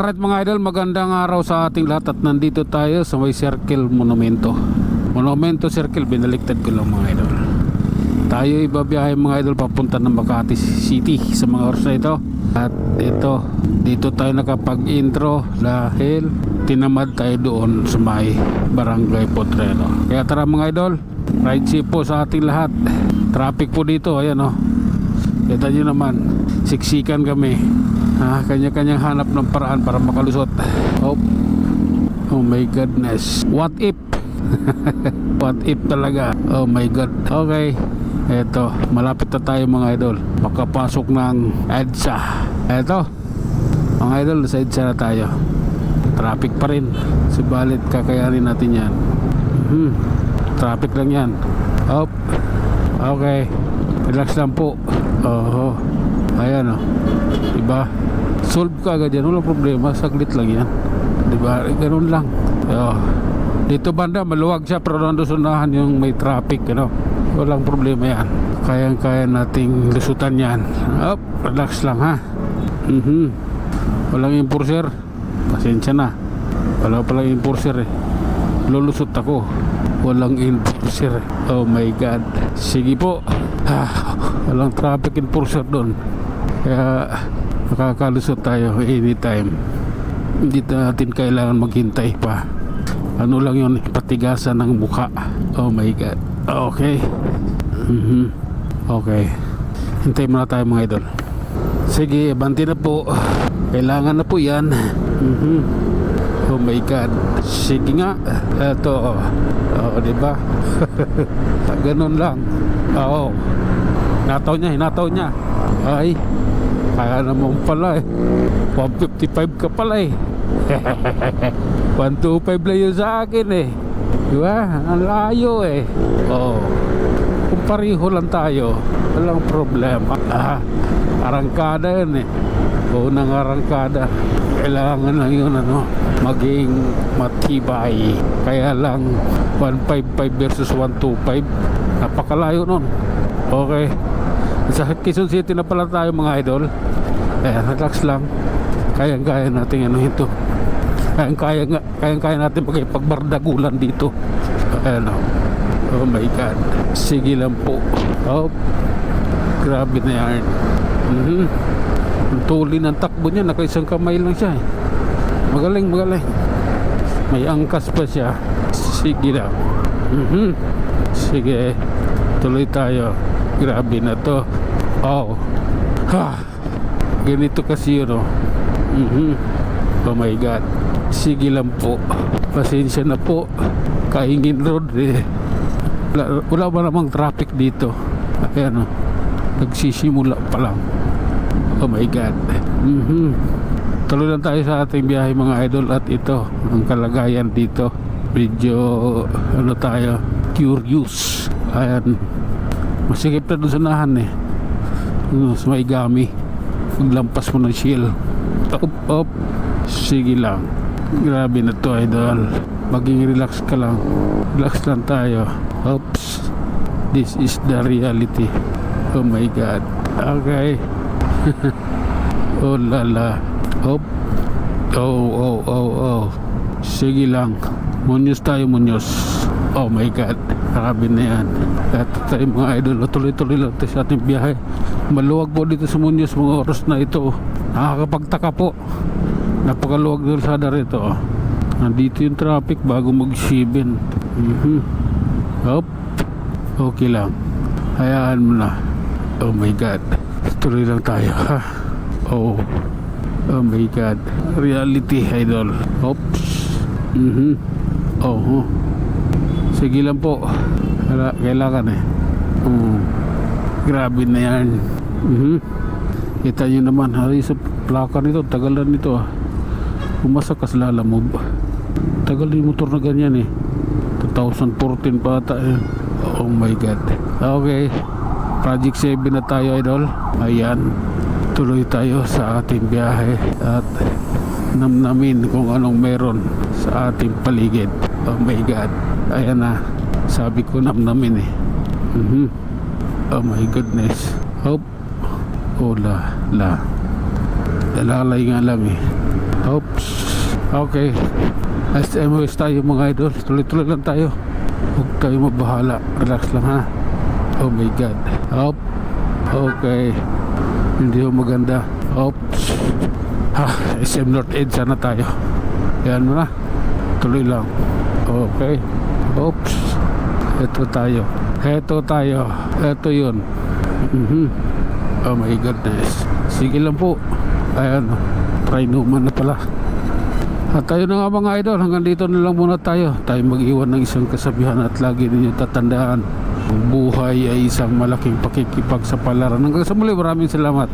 Alright mga idol, magandang araw sa ating lahat at nandito tayo sa may Circle Monumento Circle, binaliktad ko lang mga idol. Tayo ibabiyahe mga idol papunta ng Makati City sa mga oras na ito. At ito, dito tayo nakapag-intro dahil tinamad tayo doon sa may Barangay Potrero. Kaya tara mga idol, ride safe po sa ating lahat. Traffic po dito, ayan o. Kita nyo naman, siksikan kami. Kanya-kanyang hanap ng paraan para makalusot. Oh my goodness, what if? What if talaga? Oh my god. Okay, eto, malapit na tayo mga idol, makapasok ng EDSA. Eto mga idol, sa EDSA na tayo. Traffic pa rin, subalit kakayanin natin yan. Traffic lang yan. Okay, relax lang po. Ayan o, diba? Solve ka agad yan, walang problema, saglit lang yan, diba? Ganun lang. Dito banda maluwag siya, pero nandun sa unahan yung may traffic, walang problema yan. Kayang-kaya nating lusutan yan. Relax lang ha. Walang enforcer, pasensya na. Wala palang enforcer eh, lulusot ako, walang enforcer. Oh my god, sige po. Walang traffic enforcer doon, kaya makakalusot tayo anytime. Hindi natin kailangan maghintay pa. Ano lang yun, patigasan ng mukha. Oh my god. Okay. Okay, hintay muna tayo mga idol. Sige, banti na po, kailangan na po yan. Oh my god, sige nga. Eto, diba? Ganun lang. Hinataw niya. Ay, kaya naman pala eh. 155 ka pala eh. 125 lang yun sa akin eh, diba? Ang layo eh. Kung pareho lang tayo, walang problema. Arangkada yun eh, unang arangkada. Kailangan lang yun maging matibay. Kaya lang 155 versus 125, napakalayo nun. Okay, sa Quezon City na pala tayo mga idol. Relax lang, kayang-kaya natin ito. Kayang-kaya natin pagbardagulan dito. Oh my god, sige lang po. Grabe na yan. Ang tuloy ng takbo niya, nakaisang kamay lang siya eh. Magaling. May angkas pa siya. Sige lang. Sige, tuloy tayo. Grabe na to. Ganito kasi yun Oh my god, sige lang po, pasensya na po. Kaingin road eh, wala ba namang traffic dito. Ayan nagsisimula pa lang. Oh my god. Tuloy lang tayo sa ating biyahe mga idol. At ito ang kalagayan dito, medyo tayo curious. Ayan, masikip na doon sa nahan eh, sa may gami. Maglampas mo ng shield. Sige lang, grabe na to idol. Maging relax ka lang, relax lang tayo. This is the reality. Oh my god. Okay. Oh lala. Sige lang, munyos tayo, munyos. Oh my god, grabe na yan. At tayo mga idol, tuloy-tuloy lang tayo sa ating biyahe. Maluwag po dito sa Muñoz mga oras na ito. Nakakapagtaka po, napakaluwag ng kalsada rito. Nandito yung traffic bago mag-7. Okay lang, hayaan mo na. Oh my god, tuloy lang tayo ha. Oh my god, reality idol. Sige lang po, kailangan eh. Grabe na yan. Kita nyo naman, sa plaka nito, tagal na nito Pumasak ka sa lalamove. Tagal yung motor na ganyan eh, 2014 pa ata eh. Oh my god. Okay, Project 7 na tayo idol. Ayan, tuloy tayo sa ating biyahe at namnamin kung anong meron sa ating paligid. Oh my god, ayan na, sabi ko namnamin eh. Oh my goodness. Oh la, dalalay nga lang eh. Oops. Okay. SMOS tayo mga idol. Tuloy-tuloy lang tayo. Huwag tayo mabahala. Relax lang ha. Oh my god. Op. Okay. Hindi ho maganda. Oops. SM North Edge sana tayo. Yan mo na. Tuloy lang. Okay. Oops. Ito tayo. Ito yun. Oh my goodness. Sige lang po. Ayan. Try naman na pala. At tayo na nga mga idol. Hanggang dito na lang muna tayo. Tayo mag-iwan ng isang kasabihan at lagi ninyo tatandaan. Ang buhay ay isang malaking pakikipagsapalaran. Hanggang sa muli, maraming salamat.